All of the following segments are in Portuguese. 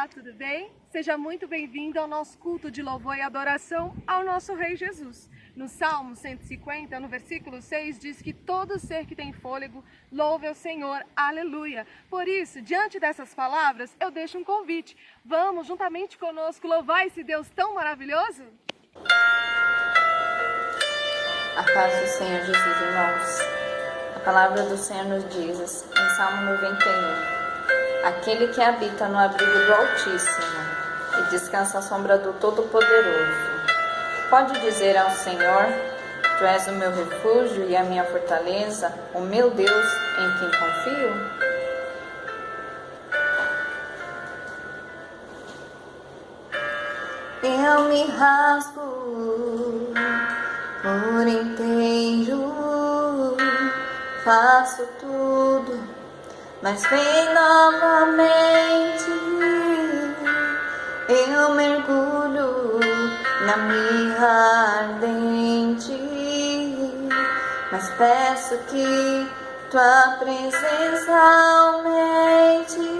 tudo bem? Seja muito bem-vindo ao nosso culto de louvor e adoração ao nosso Rei Jesus. No Salmo 150, no versículo 6, diz que todo ser que tem fôlego louve ao Senhor, aleluia. Por isso, diante dessas palavras, eu deixo um convite. Vamos, juntamente conosco, louvar esse Deus tão maravilhoso? A paz do Senhor Jesus, irmãos. A palavra do Senhor nos diz, em Salmo 91, aquele que habita no abrigo do Altíssimo e descansa à sombra do Todo-Poderoso, pode dizer ao Senhor: Tu és o meu refúgio e a minha fortaleza, o meu Deus em quem confio? Eu me rasgo por inteiro, faço tudo, mas vem novamente. Eu mergulho na mirra ardente, mas peço que tua presença aumente.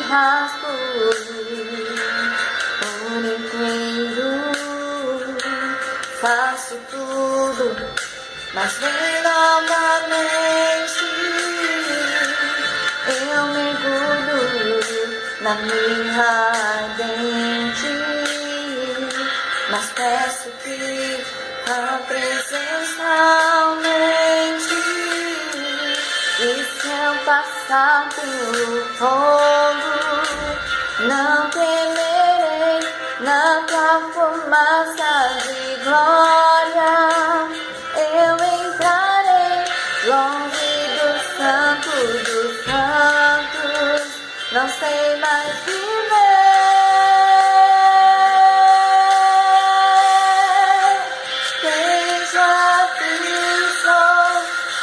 Rasgo por inteiro, faço tudo, mas vem novamente. Eu mergulho na mirra ardente, mas peço que a presença aumente. E se eu passar pelo fogo, não temerei, na tua fumaça de glória eu entrarei longe do santo dos santos, não sei mais viver. Veja Cristo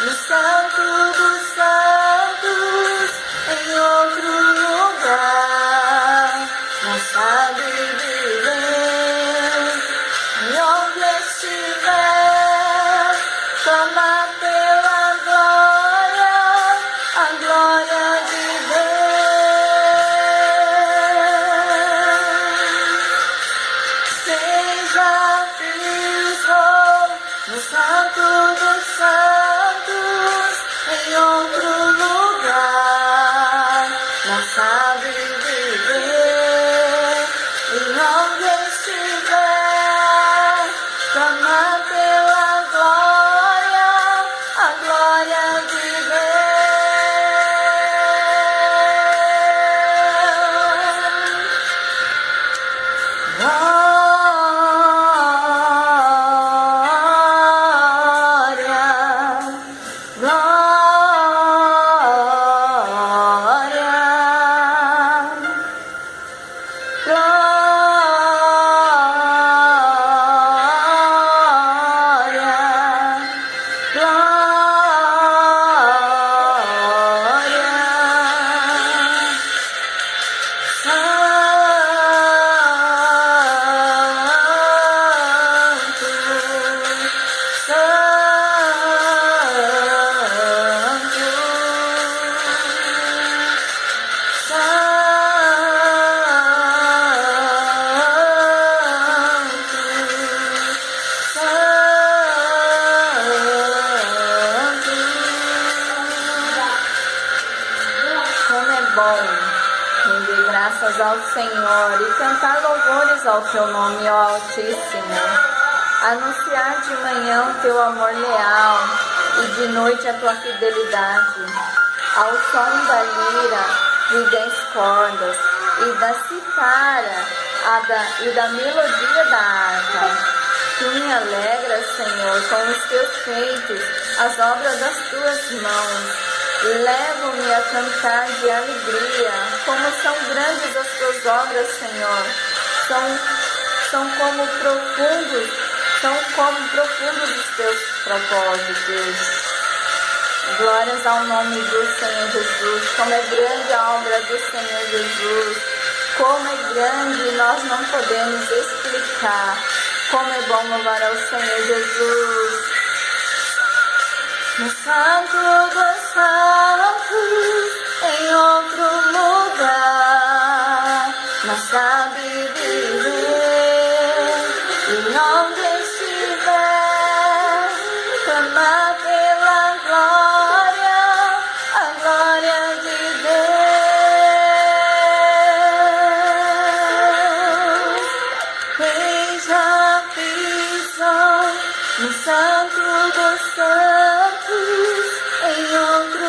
no santo dos santos, em outro lugar, não sabe viver. E onde estiver, toma pela glória, a glória de Deus. Seja Cristo no santo dos santos, em outro lugar, não sabe viver. E onde estiver, clama pela glória, a glória de render graças ao Senhor e cantar louvores ao teu nome, ó Altíssimo. Anunciar de manhã o teu amor leal e de noite a tua fidelidade. Ao som da lira e das cordas e da citara e da melodia da harpa. Tu me alegras, Senhor, com os teus feitos, as obras das tuas mãos. Levo-me a cantar de alegria. Como são grandes as tuas obras, Senhor. São como profundos os teus propósitos. Glórias ao nome do Senhor Jesus. Como é grande a obra do Senhor Jesus. Como é grande e nós não podemos explicar. Como é bom louvar ao Senhor Jesus. No santo dos santos, em outro lugar, mas sabe viver. E onde estiver, clamar pela glória, a glória de Deus. Quem já pisou no santo dos santos, em outro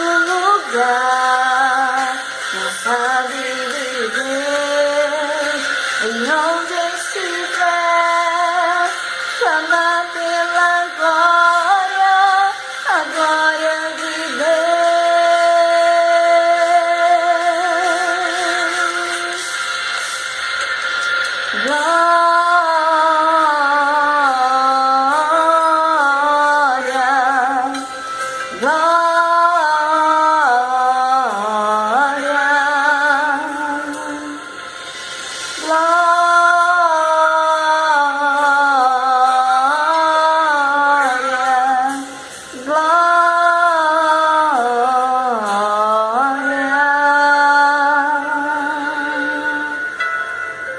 lugar, não sabe viver. E onde estiver, chama pela glória, a glória de Deus.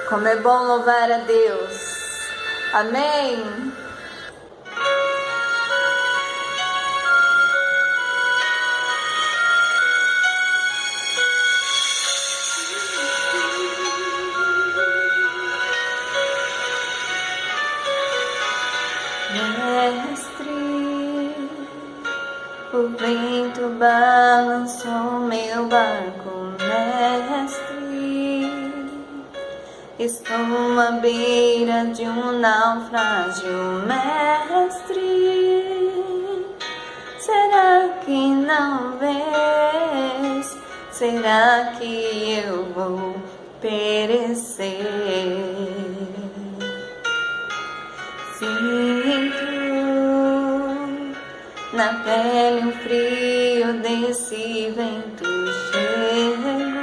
Como é bom louvar a Deus. Amém. Mestre, o vento balançou meu barco, mestre. Estou à beira de um naufrágio, mestre. Será que não vês? Será que eu vou perecer? Sinto na pele o frio desse vento chego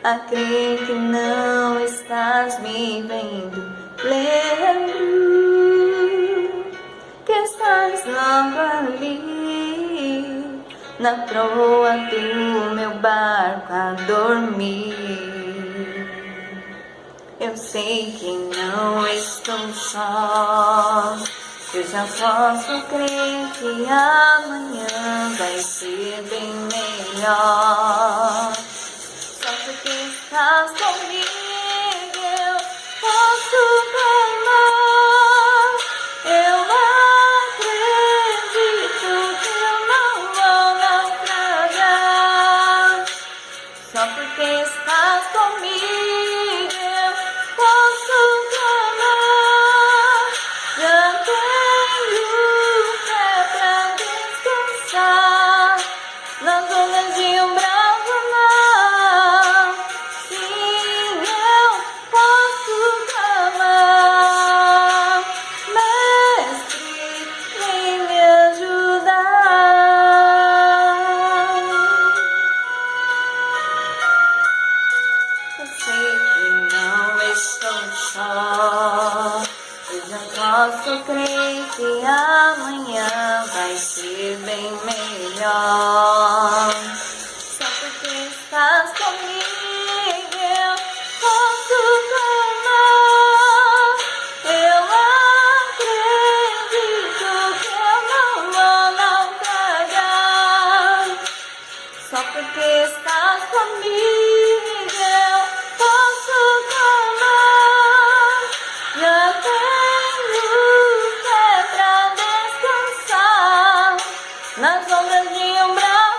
a crer que não estás me vendo. Lembro que estás logo ali na proa do meu barco a dormir. Eu sei que não estou só, eu já posso crer que amanhã vai ser bem melhor. Só porque estás comigo eu posso clamar. Eu acredito que eu não vou naufragar. Só porque estás comigo eu posso clamar. Já tenho fé pra descansar nas ondas de um bravo mar. Sim, eu posso clamar. Mestre, vem me ajudar. Eu sei que não estou só, eu já posso crer que amanhã vai ser bem melhor. Só porque estás comigo eu posso clamar. Eu acredito que eu não vou naufragar. Só porque estás comigo eu posso clamar. Já tenho fé pra descansar nas ondas de um bravo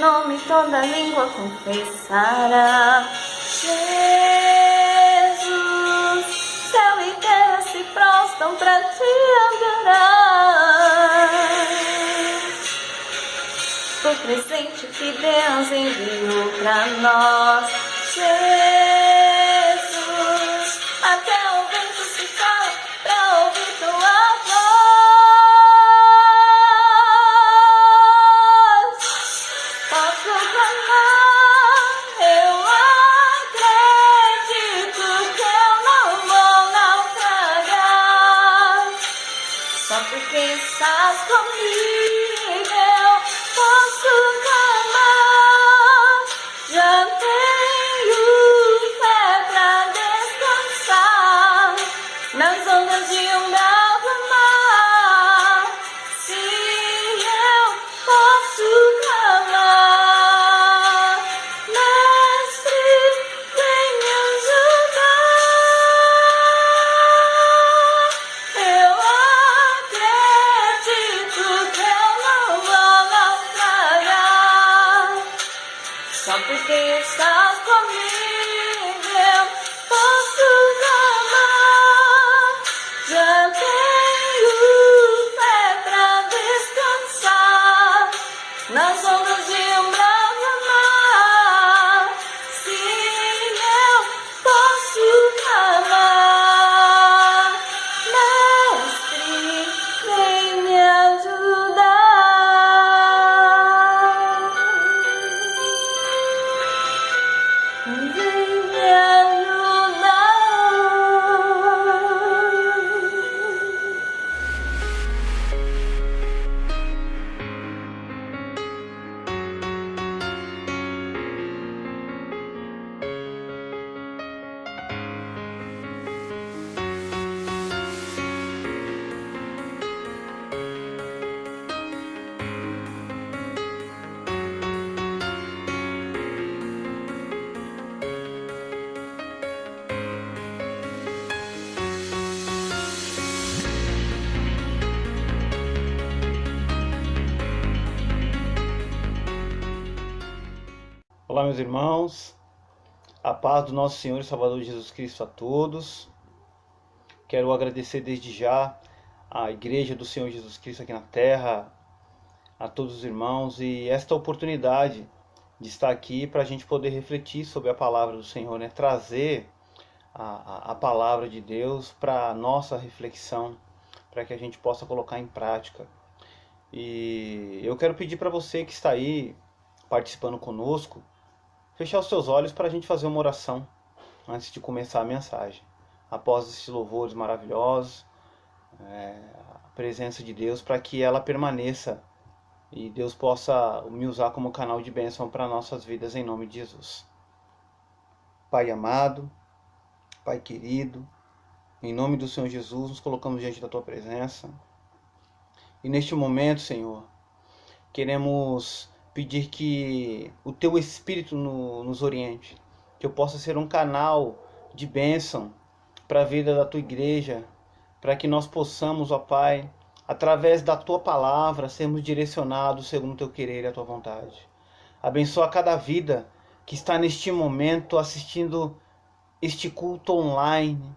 nome toda língua confessará. Jesus, céu e terra se prostram pra te adorar. O presente que Deus enviou pra nós. Jesus, até o vento se cala pra ouvir tua voz. Posso clamar, eu acredito que eu não vou naufragar. Só porque estás comigo eu posso clamar. Já tenho fé pra descansar nas ondas de um bravo mar. Se eu posso clamar, Mestre, vem me ajudar. Eu acredito que eu não vou naufragar. Só porque estás comigo eu posso clamar. Já tenho fé pra descansar nas ondas de um bravo mar. Se eu posso clamar, Mestre, vem me ajudar. Vem me ajudar. Olá, meus irmãos, a paz do nosso Senhor e Salvador Jesus Cristo a todos. Quero agradecer desde já à Igreja do Senhor Jesus Cristo aqui na terra, a todos os irmãos, e esta oportunidade de estar aqui para a gente poder refletir sobre a palavra do Senhor, né? Trazer a palavra de Deus para a nossa reflexão, para que a gente possa colocar em prática. E eu quero pedir para você que está aí participando conosco, fechar os seus olhos para a gente fazer uma oração antes de começar a mensagem. Após esses louvores maravilhosos, a presença de Deus, para que ela permaneça e Deus possa me usar como canal de bênção para nossas vidas, em nome de Jesus. Pai amado, Pai querido, em nome do Senhor Jesus, nos colocamos diante da Tua presença. E neste momento, Senhor, queremos pedir que o Teu Espírito nos oriente, que eu possa ser um canal de bênção para a vida da Tua igreja, para que nós possamos, ó Pai, através da Tua palavra, sermos direcionados segundo o Teu querer e a Tua vontade. Abençoa cada vida que está neste momento assistindo este culto online,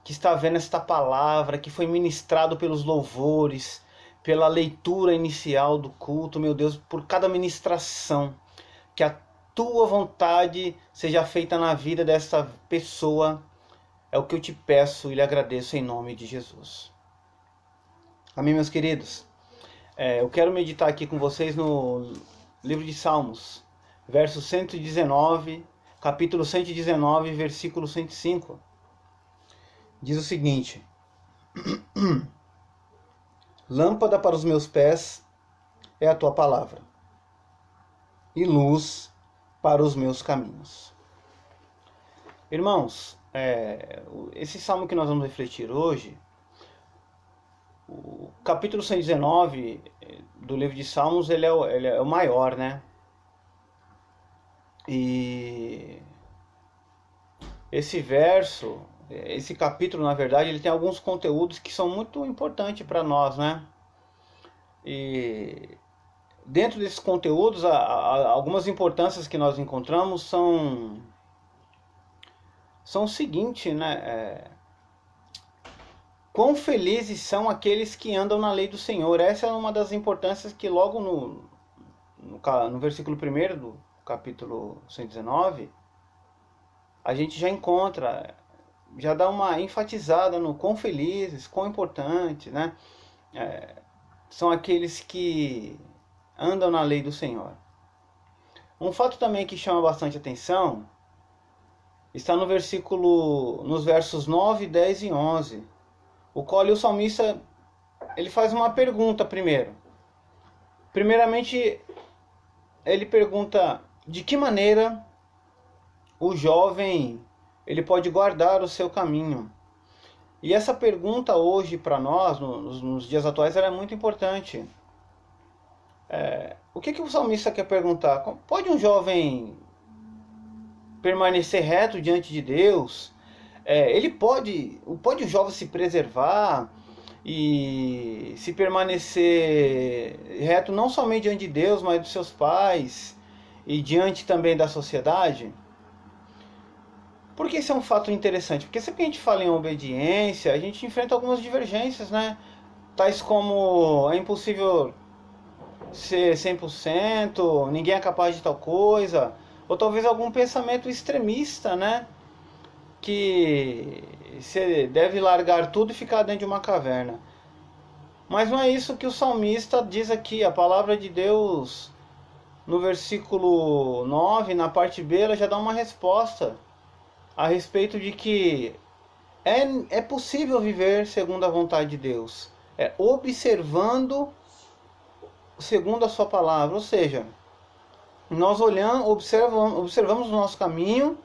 que está vendo esta palavra, que foi ministrado pelos louvores, pela leitura inicial do culto, meu Deus, por cada ministração, que a Tua vontade seja feita na vida dessa pessoa, é o que eu te peço e lhe agradeço em nome de Jesus. Amém, meus queridos? Eu quero meditar aqui com vocês no livro de Salmos, verso 119, capítulo 119, versículo 105. Diz o seguinte: Lâmpada para os meus pés é a Tua palavra, e luz para os meus caminhos. Irmãos, esse salmo que nós vamos refletir hoje, o capítulo 119 do livro de Salmos, ele é o maior, né? E esse verso, esse capítulo, na verdade, ele tem alguns conteúdos que são muito importantes para nós, né? E dentro desses conteúdos, algumas importâncias que nós encontramos são o seguinte, né? Quão felizes são aqueles que andam na lei do Senhor. Essa é uma das importâncias que logo no versículo 1 do capítulo 119, a gente já encontra, já dá uma enfatizada no quão felizes, quão importante, né? São aqueles que andam na lei do Senhor. Um fato também que chama bastante atenção está nos versos 9, 10 e 11. O qual o salmista ele faz uma pergunta primeiro. Primeiramente, ele pergunta de que maneira o jovem ele pode guardar o seu caminho. E essa pergunta hoje para nós, nos dias atuais, ela é muito importante. O que o salmista quer perguntar? Pode um jovem permanecer reto diante de Deus? Pode o jovem se preservar e se permanecer reto não somente diante de Deus, mas dos seus pais e diante também da sociedade? Porque isso é um fato interessante, porque sempre que a gente fala em obediência, a gente enfrenta algumas divergências, né? Tais como é impossível ser 100%, ninguém é capaz de tal coisa, ou talvez algum pensamento extremista, né? Que você deve largar tudo e ficar dentro de uma caverna. Mas não é isso que o salmista diz aqui. A palavra de Deus, no versículo 9, na parte B, ela já dá uma resposta a respeito de que é possível viver segundo a vontade de Deus, observando segundo a sua palavra. Ou seja, nós observamos o nosso caminho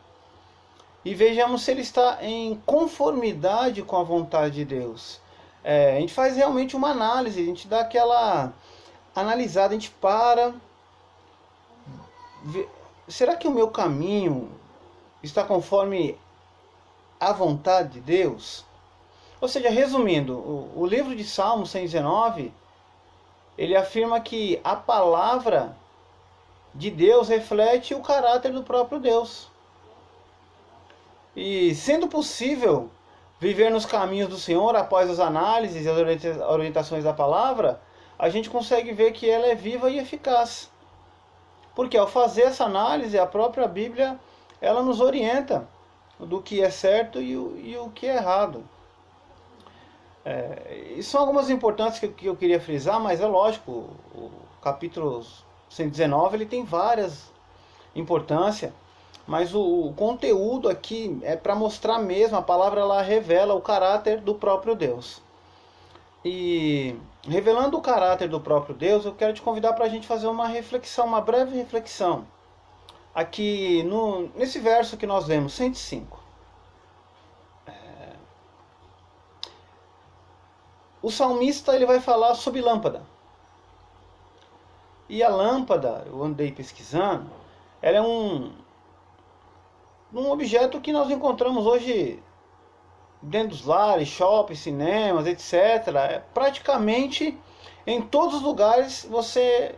e vejamos se ele está em conformidade com a vontade de Deus. A gente faz realmente uma análise, a gente dá aquela analisada, a gente para. Será que o meu caminho está conforme a vontade de Deus? Ou seja, resumindo, o livro de Salmos 119, ele afirma que a palavra de Deus reflete o caráter do próprio Deus. E sendo possível viver nos caminhos do Senhor após as análises e as orientações da palavra, a gente consegue ver que ela é viva e eficaz. Porque ao fazer essa análise, a própria Bíblia ela nos orienta do que é certo e o que é errado. E são algumas importâncias que eu queria frisar, mas é lógico, o capítulo 119 ele tem várias importâncias, mas o conteúdo aqui é para mostrar mesmo, a palavra ela revela o caráter do próprio Deus. E revelando o caráter do próprio Deus, eu quero te convidar para a gente fazer uma reflexão, uma breve reflexão. Aqui nesse verso que nós lemos, 105. O salmista ele vai falar sobre lâmpada. E a lâmpada, eu andei pesquisando, ela é um objeto que nós encontramos hoje dentro dos lares, shoppings, cinemas, etc. Praticamente em todos os lugares você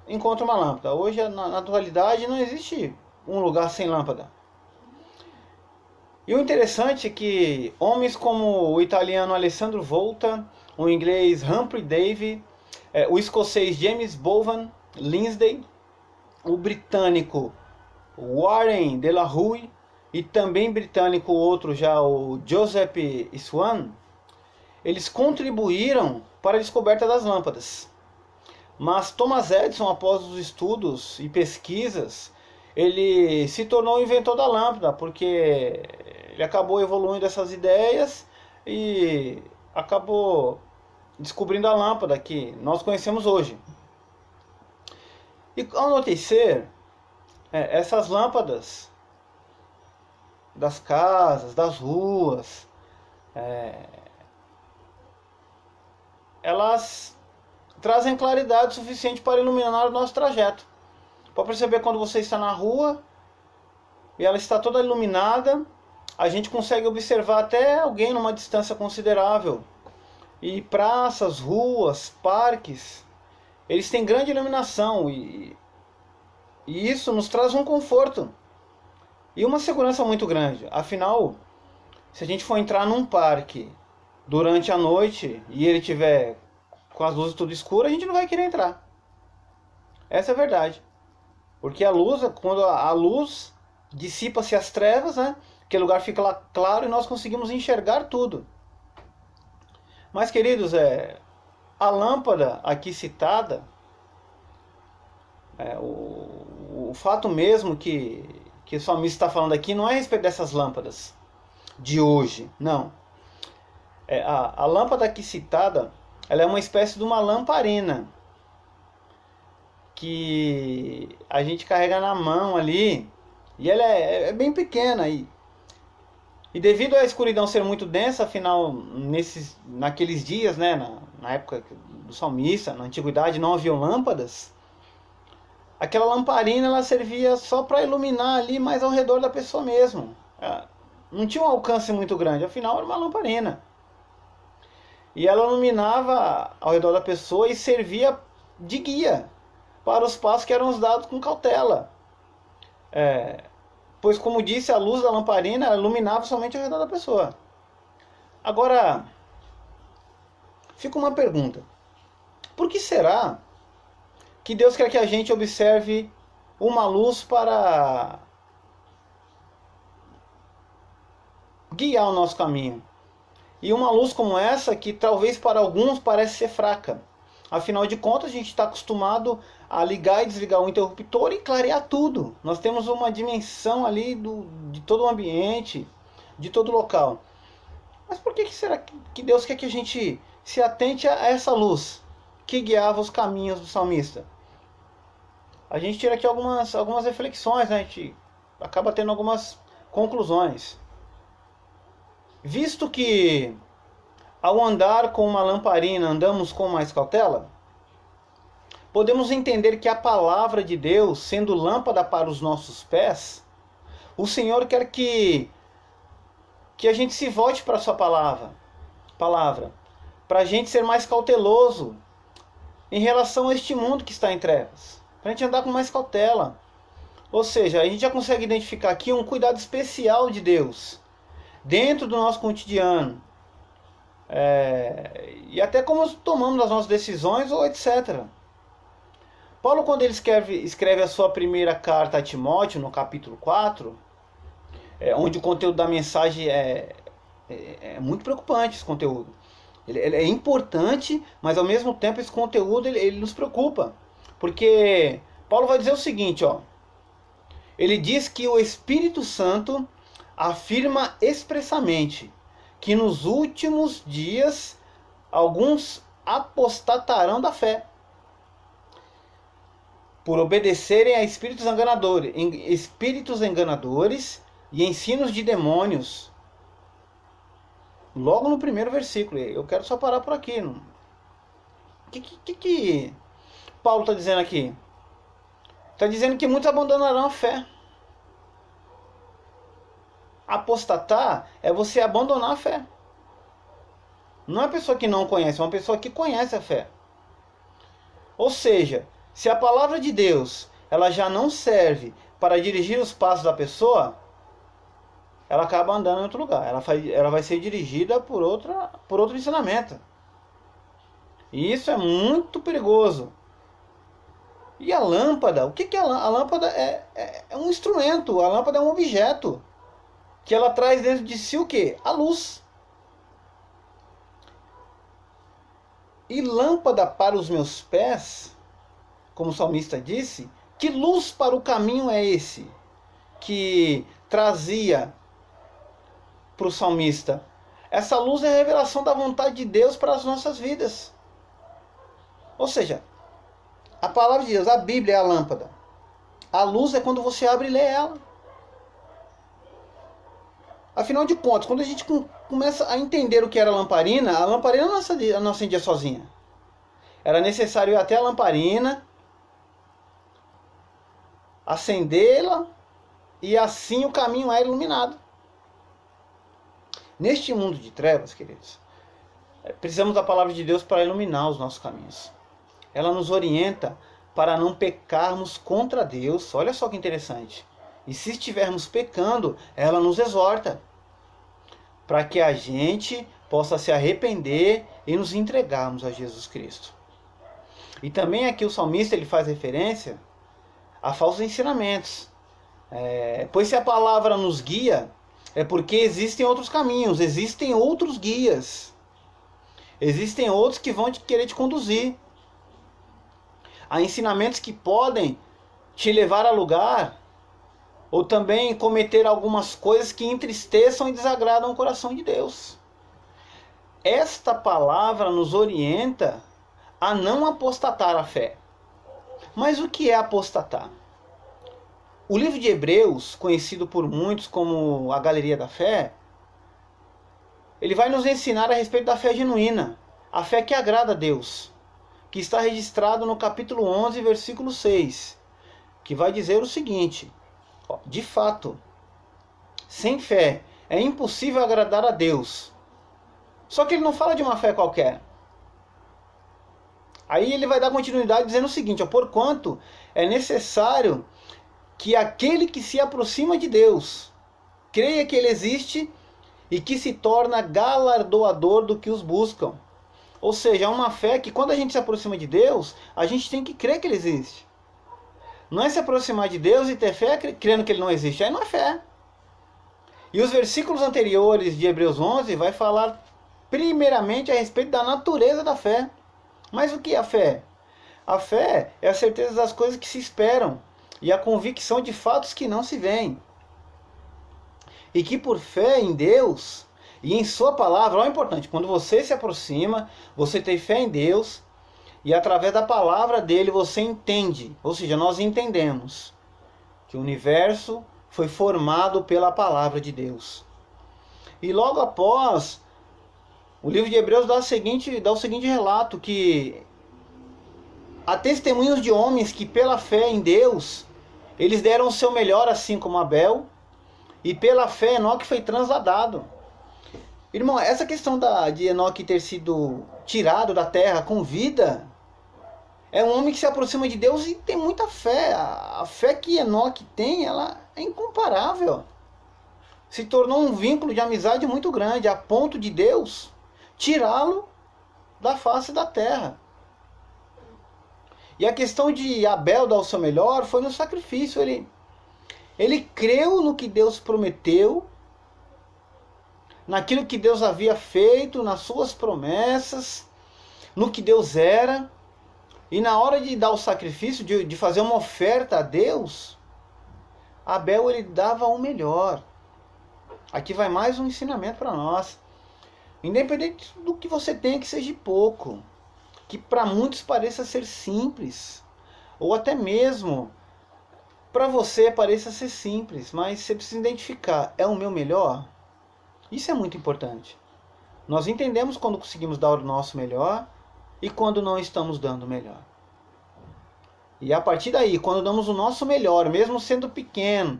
encontra uma lâmpada. Hoje, na atualidade, não existe um lugar sem lâmpada. E o interessante é que homens como o italiano Alessandro Volta, o inglês Humphrey Davy, o escocês James Bowen Lindsay, o britânico Warren de la Rue e também britânico outro já, o Joseph Swan, eles contribuíram para a descoberta das lâmpadas. Mas Thomas Edison, após os estudos e pesquisas, ele se tornou o inventor da lâmpada, porque ele acabou evoluindo essas ideias e acabou descobrindo a lâmpada que nós conhecemos hoje. E ao anoitecer, essas lâmpadas das casas, das ruas, elas trazem claridade suficiente para iluminar o nosso trajeto. Pode perceber quando você está na rua e ela está toda iluminada, a gente consegue observar até alguém numa distância considerável. E praças, ruas, parques, eles têm grande iluminação e isso nos traz um conforto e uma segurança muito grande. Afinal, se a gente for entrar num parque durante a noite e ele tiver com as luzes tudo escuro, a gente não vai querer entrar. Essa é a verdade. Porque a luz, quando a luz dissipa-se as trevas, né? Aquele lugar fica lá claro e nós conseguimos enxergar tudo. Mas, queridos, a lâmpada aqui citada, o fato mesmo que o salmista está falando aqui não é a respeito dessas lâmpadas de hoje, não. A lâmpada aqui citada, ela é uma espécie de uma lamparina que a gente carrega na mão ali, e ela é bem pequena, e devido à escuridão ser muito densa, afinal, naqueles dias, né, na época do salmista, na antiguidade, não haviam lâmpadas, aquela lamparina ela servia só para iluminar ali mais ao redor da pessoa mesmo. Não tinha um alcance muito grande, afinal era uma lamparina. E ela iluminava ao redor da pessoa e servia de guia para os passos que eram dados com cautela. Pois, como disse, a luz da lamparina iluminava somente ao redor da pessoa. Agora, fica uma pergunta. Por que será que Deus quer que a gente observe uma luz para guiar o nosso caminho? E uma luz como essa, que talvez para alguns parece ser fraca. Afinal de contas, a gente está acostumado a ligar e desligar o interruptor e clarear tudo. Nós temos uma dimensão ali de todo o ambiente, de todo o local. Mas por que será que Deus quer que a gente se atente a essa luz que guiava os caminhos do salmista? A gente tira aqui algumas reflexões, né? A gente acaba tendo algumas conclusões. Visto que ao andar com uma lamparina andamos com mais cautela, podemos entender que a palavra de Deus, sendo lâmpada para os nossos pés, o Senhor quer que a gente se volte para a sua palavra, para a gente ser mais cauteloso em relação a este mundo que está em trevas, para a gente andar com mais cautela. Ou seja, a gente já consegue identificar aqui um cuidado especial de Deus dentro do nosso cotidiano, e até como tomamos as nossas decisões ou etc. Paulo, quando ele escreve a sua primeira carta a Timóteo, no capítulo 4, onde o conteúdo da mensagem é muito preocupante, esse conteúdo. Ele é importante, mas ao mesmo tempo esse conteúdo ele nos preocupa. Porque Paulo vai dizer o seguinte, ele diz que o Espírito Santo afirma expressamente que nos últimos dias alguns apostatarão da fé, por obedecerem a espíritos enganadores e ensinos de demônios. Logo no primeiro versículo, eu quero só parar por aqui. O que Paulo está dizendo aqui? Está dizendo que muitos abandonarão a fé. Apostatar é você abandonar a fé. Não é uma pessoa que não conhece, é uma pessoa que conhece a fé. Ou seja, se a palavra de Deus ela já não serve para dirigir os passos da pessoa, ela acaba andando em outro lugar. Ela vai ser dirigida por outro ensinamento. E isso é muito perigoso. E a lâmpada, o que é a lâmpada? É um instrumento, a lâmpada é um objeto que ela traz dentro de si o quê? A luz. E lâmpada para os meus pés, como o salmista disse, que luz para o caminho é esse que trazia para o salmista? Essa luz é a revelação da vontade de Deus para as nossas vidas. Ou seja, a palavra de Deus, a Bíblia é a lâmpada. A luz é quando você abre e lê ela. Afinal de contas, quando a gente começa a entender o que era a lamparina não acendia sozinha. Era necessário ir até a lamparina, acendê-la, e assim o caminho era iluminado. Neste mundo de trevas, queridos, precisamos da palavra de Deus para iluminar os nossos caminhos. ela nos orienta para não pecarmos contra Deus. Olha só que interessante. E se estivermos pecando, ela nos exorta para que a gente possa se arrepender e nos entregarmos a Jesus Cristo. E também aqui o salmista ele faz referência a falsos ensinamentos. Pois se a palavra nos guia, é porque existem outros caminhos, existem outros guias. Existem outros que vão querer te conduzir. Há ensinamentos que podem te levar a lugar, ou também cometer algumas coisas que entristeçam e desagradam o coração de Deus. Esta palavra nos orienta a não apostatar a fé. Mas o que é apostatar? O livro de Hebreus, conhecido por muitos como a Galeria da Fé, ele vai nos ensinar a respeito da fé genuína, a fé que agrada a Deus, que está registrado no capítulo 11, versículo 6, que vai dizer o seguinte: de fato, sem fé é impossível agradar a Deus. Só que ele não fala de uma fé qualquer. Aí ele vai dar continuidade dizendo o seguinte: porquanto é necessário que aquele que se aproxima de Deus creia que Ele existe e que se torna galardoador do que os buscam. Ou seja, é uma fé que quando a gente se aproxima de Deus, a gente tem que crer que Ele existe. Não é se aproximar de Deus e ter fé crendo que Ele não existe. Aí não é fé. E os versículos anteriores de Hebreus 11 vai falar primeiramente a respeito da natureza da fé. Mas o que é a fé? A fé é a certeza das coisas que se esperam e a convicção de fatos que não se veem. E que por fé em Deus e em sua palavra, olha o importante, quando você se aproxima, você tem fé em Deus e através da palavra dele você entende, ou seja, nós entendemos que o universo foi formado pela palavra de Deus. E logo após, o livro de Hebreus dá o seguinte relato, que há testemunhos de homens que pela fé em Deus, eles deram o seu melhor, assim como Abel, e pela fé Enoque foi transladado. Irmão, essa questão de Enoque ter sido tirado da terra com vida, é um homem que se aproxima de Deus e tem muita fé. A fé que Enoque tem, ela é incomparável. Se tornou um vínculo de amizade muito grande, a ponto de Deus tirá-lo da face da terra. E a questão de Abel dar o seu melhor foi no sacrifício. Ele creu no que Deus prometeu, naquilo que Deus havia feito, nas suas promessas, no que Deus era. E na hora de dar o sacrifício, de fazer uma oferta a Deus, Abel ele dava o melhor. Aqui vai mais um ensinamento para nós. Independente do que você tenha, que seja pouco, que para muitos pareça ser simples, ou até mesmo para você pareça ser simples, mas você precisa identificar: é o meu melhor? Isso é muito importante. Nós entendemos quando conseguimos dar o nosso melhor e quando não estamos dando o melhor. E a partir daí, quando damos o nosso melhor, mesmo sendo pequeno,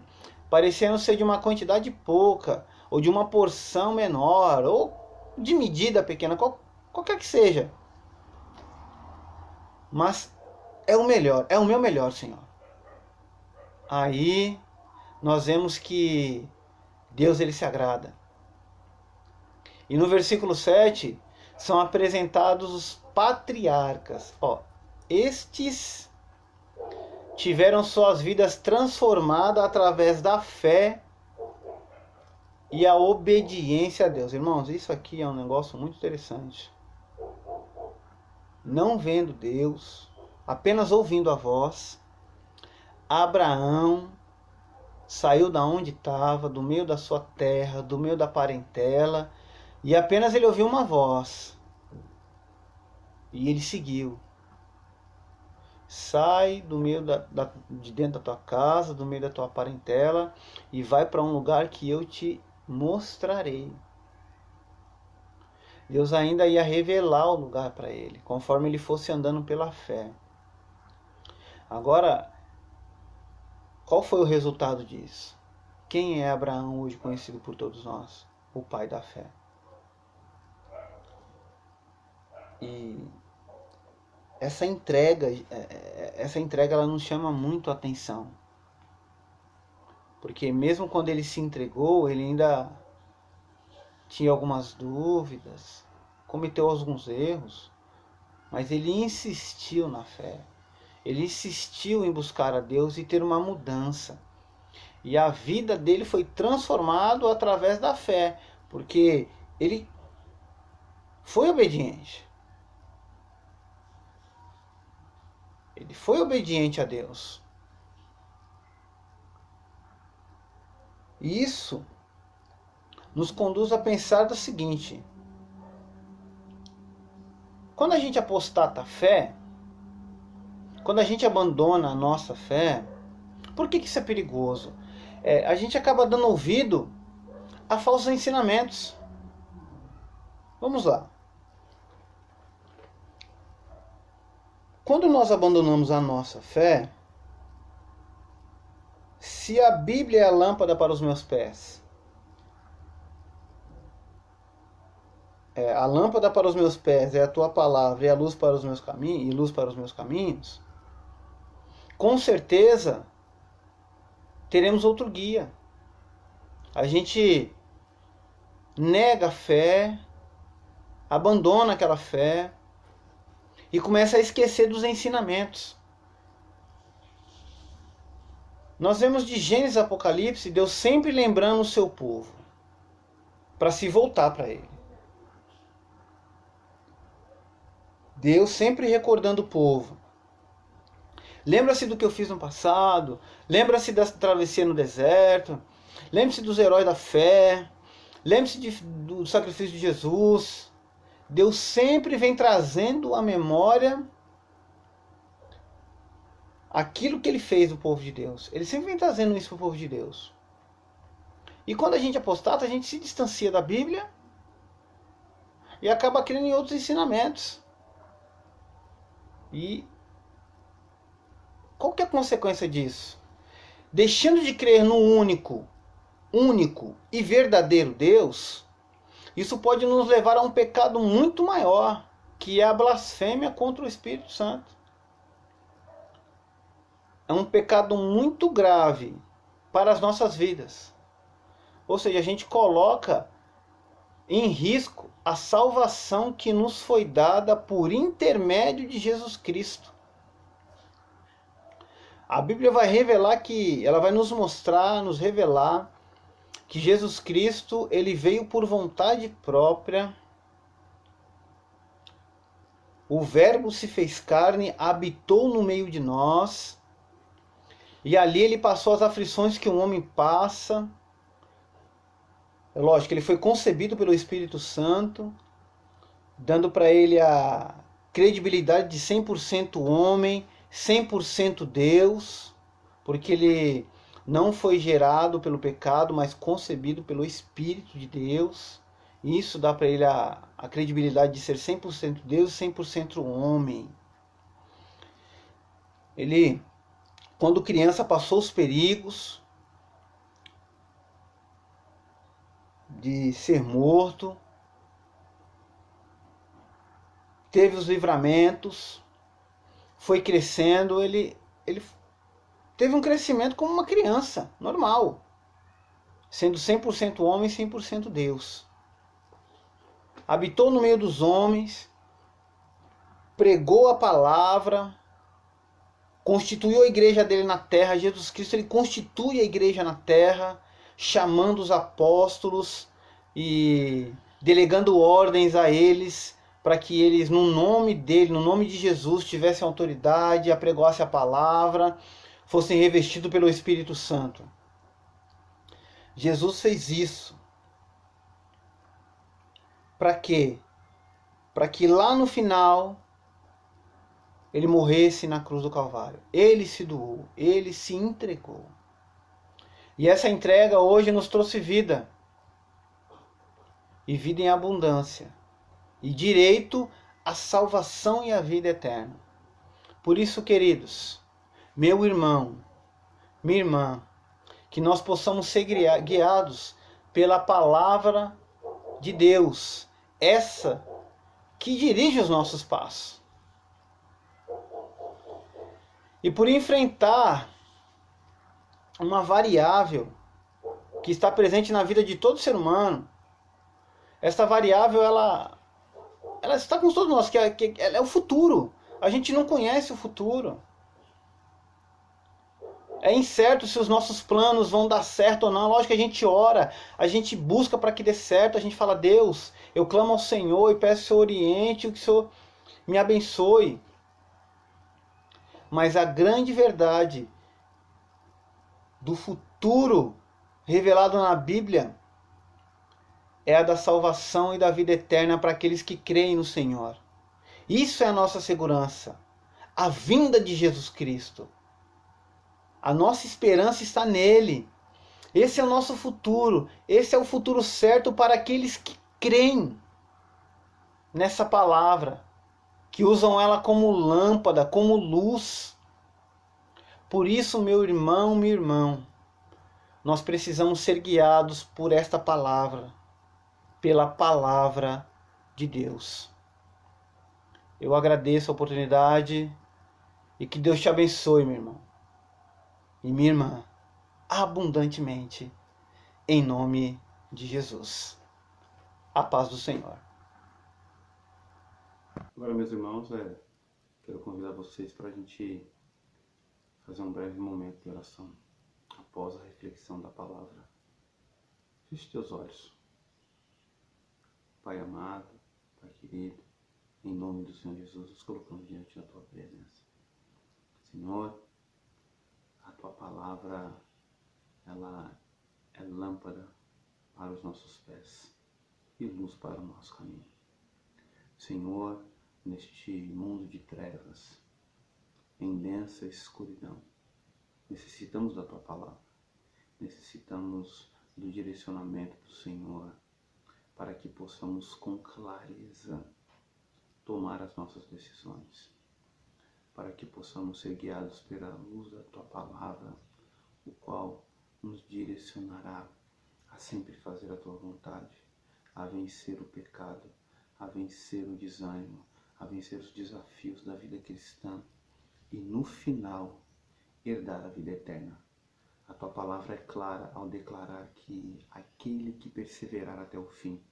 parecendo ser de uma quantidade pouca, ou de uma porção menor, ou de medida pequena, qualquer que seja, mas é o melhor, é o meu melhor, Senhor. Aí nós vemos que Deus ele se agrada. E no versículo 7 são apresentados os patriarcas. Estes tiveram suas vidas transformadas através da fé e a obediência a Deus. Irmãos, isso aqui é um negócio muito interessante. Não vendo Deus, apenas ouvindo a voz, Abraão saiu da onde estava, do meio da sua terra, do meio da parentela, e apenas ele ouviu uma voz. E ele seguiu. Sai do meio de dentro da tua casa, do meio da tua parentela, e vai para um lugar que eu te mostrarei. Deus ainda ia revelar o lugar para ele, conforme ele fosse andando pela fé. Agora, qual foi o resultado disso? Quem é Abraão hoje conhecido por todos nós? O pai da fé. E essa entrega ela nos chama muito a atenção. Porque mesmo quando ele se entregou, ele ainda tinha algumas dúvidas, cometeu alguns erros, mas ele insistiu na fé. Ele insistiu em buscar a Deus e ter uma mudança. E a vida dele foi transformada através da fé, porque ele foi obediente. Ele foi obediente a Deus. E isso nos conduz a pensar do seguinte: quando a gente apostata a fé, quando a gente abandona a nossa fé, por que isso é perigoso? A gente acaba dando ouvido a falsos ensinamentos. Vamos lá. Quando nós abandonamos a nossa fé, se a Bíblia é a lâmpada para os meus pés, a lâmpada para os meus pés é a tua palavra e a luz para os meus caminhos, e luz para os meus caminhos, com certeza teremos outro guia. A gente nega a fé, abandona aquela fé e começa a esquecer dos ensinamentos. Nós vemos de Gênesis a Apocalipse Deus sempre lembrando o seu povo para se voltar para Ele. Deus sempre recordando o povo. Lembra-se do que eu fiz no passado. Lembra-se da travessia no deserto. Lembre-se dos heróis da fé. Lembre-se do sacrifício de Jesus. Deus sempre vem trazendo à memória aquilo que Ele fez do povo de Deus. Ele sempre vem trazendo isso para o povo de Deus. E quando a gente apostata, a gente se distancia da Bíblia e acaba crendo em outros ensinamentos. E qual que é a consequência disso? Deixando de crer no único e verdadeiro Deus, isso pode nos levar a um pecado muito maior, que é a blasfêmia contra o Espírito Santo. É um pecado muito grave para as nossas vidas. Ou seja, a gente coloca em risco a salvação que nos foi dada por intermédio de Jesus Cristo. A Bíblia vai revelar ela vai nos mostrar, nos revelar que Jesus Cristo, ele veio por vontade própria. O Verbo se fez carne, habitou no meio de nós, e ali ele passou as aflições que um homem passa. É lógico, ele foi concebido pelo Espírito Santo, dando para ele a credibilidade de 100% homem, 100% Deus, porque ele não foi gerado pelo pecado, mas concebido pelo Espírito de Deus. E isso dá para ele a credibilidade de ser 100% Deus e 100% homem. Ele, quando criança, passou os perigos de ser morto, teve os livramentos, foi crescendo, ele teve um crescimento como uma criança, normal, sendo 100% homem e 100% Deus. Habitou no meio dos homens, pregou a palavra, constituiu a igreja dele na terra. Jesus Cristo, ele constitui a igreja na terra, chamando os apóstolos e delegando ordens a eles, para que eles, no nome dele, no nome de Jesus, tivessem autoridade, apregoassem a palavra, fossem revestidos pelo Espírito Santo. Jesus fez isso. Para quê? Para que lá no final ele morresse na cruz do Calvário. Ele se doou, ele se entregou. E essa entrega hoje nos trouxe vida. E vida em abundância. E direito à salvação e à vida eterna. Por isso, queridos, meu irmão, minha irmã, que nós possamos ser guiados pela palavra de Deus, essa que dirige os nossos passos. E por enfrentar uma variável que está presente na vida de todo ser humano, essa variável ela está com todos nós, que ela é o futuro. A gente não conhece o futuro. É incerto se os nossos planos vão dar certo ou não. Lógico que a gente ora, a gente busca para que dê certo, a gente fala, Deus, eu clamo ao Senhor e peço que o Senhor oriente, que o Senhor me abençoe. Mas a grande verdade do futuro revelado na Bíblia é a da salvação e da vida eterna para aqueles que creem no Senhor. Isso é a nossa segurança. A vinda de Jesus Cristo. A nossa esperança está nele. Esse é o nosso futuro. Esse é o futuro certo para aqueles que creem nessa palavra, que usam ela como lâmpada, como luz. Por isso, meu irmão, minha irmã, nós precisamos ser guiados por esta palavra, pela palavra de Deus. Eu agradeço a oportunidade e que Deus te abençoe, meu irmão e minha irmã, abundantemente, em nome de Jesus. A paz do Senhor. Agora, meus irmãos, quero convidar vocês para a gente fazer um breve momento de oração após a reflexão da palavra. Feche teus olhos. Pai amado, Pai querido, em nome do Senhor Jesus, nos colocamos diante da Tua presença. Senhor, a Tua palavra, ela é lâmpada para os nossos pés e luz para o nosso caminho. Senhor, neste mundo de trevas, em densa escuridão, necessitamos da Tua palavra, necessitamos do direcionamento do Senhor, para que possamos com clareza tomar as nossas decisões, para que possamos ser guiados pela luz da Tua palavra, o qual nos direcionará a sempre fazer a Tua vontade, a vencer o pecado, a vencer o desânimo, a vencer os desafios da vida cristã e no final herdar a vida eterna. A Tua palavra é clara ao declarar que aquele que perseverar até o fim.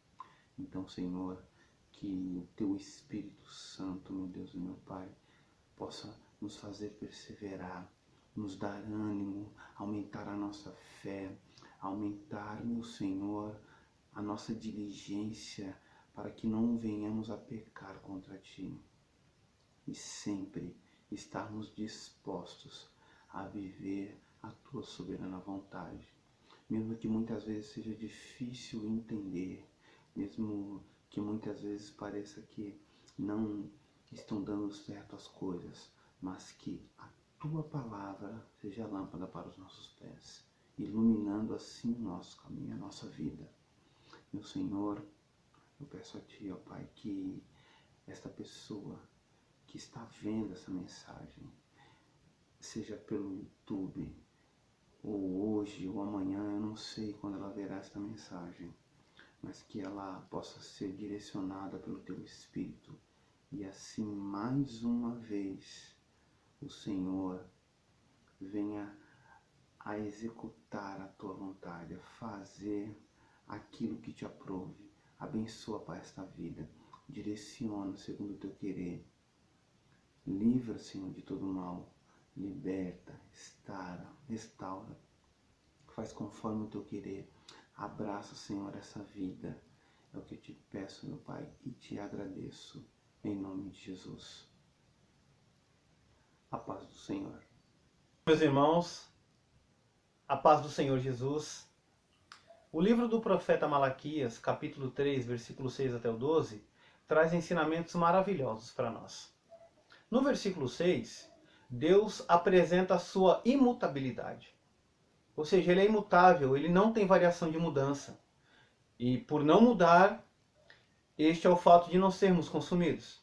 Então, Senhor, que o Teu Espírito Santo, meu Deus e meu Pai, possa nos fazer perseverar, nos dar ânimo, aumentar a nossa fé, aumentar, meu Senhor, a nossa diligência, para que não venhamos a pecar contra Ti. E sempre estarmos dispostos a viver a Tua soberana vontade. Mesmo que muitas vezes seja difícil entender, mesmo que muitas vezes pareça que não estão dando certo as coisas, mas que a Tua palavra seja a lâmpada para os nossos pés, iluminando assim o nosso caminho, a nossa vida. Meu Senhor, eu peço a Ti, ó Pai, que esta pessoa que está vendo essa mensagem, seja pelo YouTube, ou hoje, ou amanhã, eu não sei quando ela verá esta mensagem, mas que ela possa ser direcionada pelo Teu Espírito, e assim, mais uma vez, o Senhor venha a executar a Tua vontade, a fazer aquilo que Te aprouve. Abençoa, Pai, esta vida, direciona segundo o Teu querer, livra, Senhor, de todo mal, liberta, restaura, faz conforme o Teu querer, abraça, Senhor, essa vida, é o que eu Te peço, meu Pai, e Te agradeço, em nome de Jesus. A paz do Senhor. Meus irmãos, a paz do Senhor Jesus. O livro do profeta Malaquias, capítulo 3, versículo 6 até o 12, traz ensinamentos maravilhosos para nós. No versículo 6, Deus apresenta a sua imutabilidade. Ou seja, Ele é imutável, Ele não tem variação de mudança. E por não mudar, este é o fato de não sermos consumidos.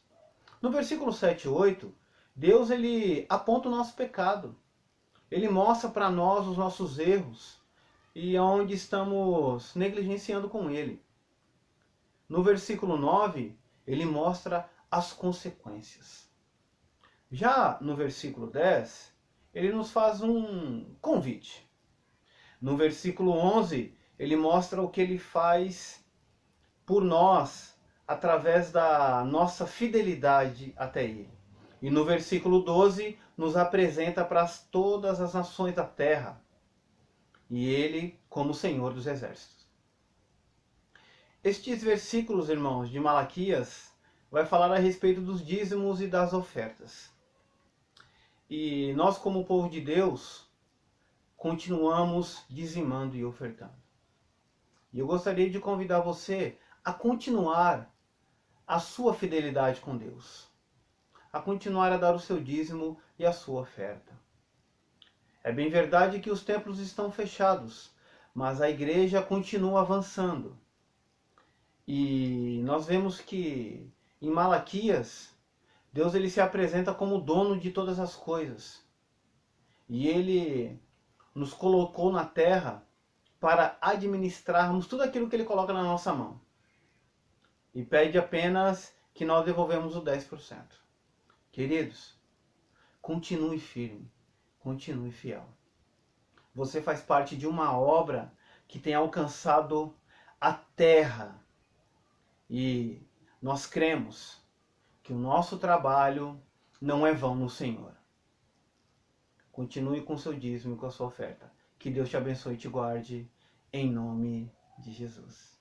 No versículo 7 e 8, Deus ele aponta o nosso pecado. Ele mostra para nós os nossos erros e onde estamos negligenciando com Ele. No versículo 9, Ele mostra as consequências. Já no versículo 10, ele nos faz um convite. No versículo 11, ele mostra o que ele faz por nós através da nossa fidelidade até ele. E no versículo 12, nos apresenta para todas as nações da terra. E ele como Senhor dos Exércitos. Estes versículos, irmãos, de Malaquias, vai falar a respeito dos dízimos e das ofertas. E nós, como povo de Deus, continuamos dizimando e ofertando. E eu gostaria de convidar você a continuar a sua fidelidade com Deus, a continuar a dar o seu dízimo e a sua oferta. É bem verdade que os templos estão fechados, mas a igreja continua avançando. E nós vemos que em Malaquias, Deus ele se apresenta como dono de todas as coisas. E ele nos colocou na terra para administrarmos tudo aquilo que ele coloca na nossa mão. E pede apenas que nós devolvemos o 10%. Queridos, continue firme, continue fiel. Você faz parte de uma obra que tem alcançado a terra. E nós cremos que o nosso trabalho não é vão no Senhor. Continue com seu dízimo e com a sua oferta. Que Deus te abençoe e te guarde, em nome de Jesus.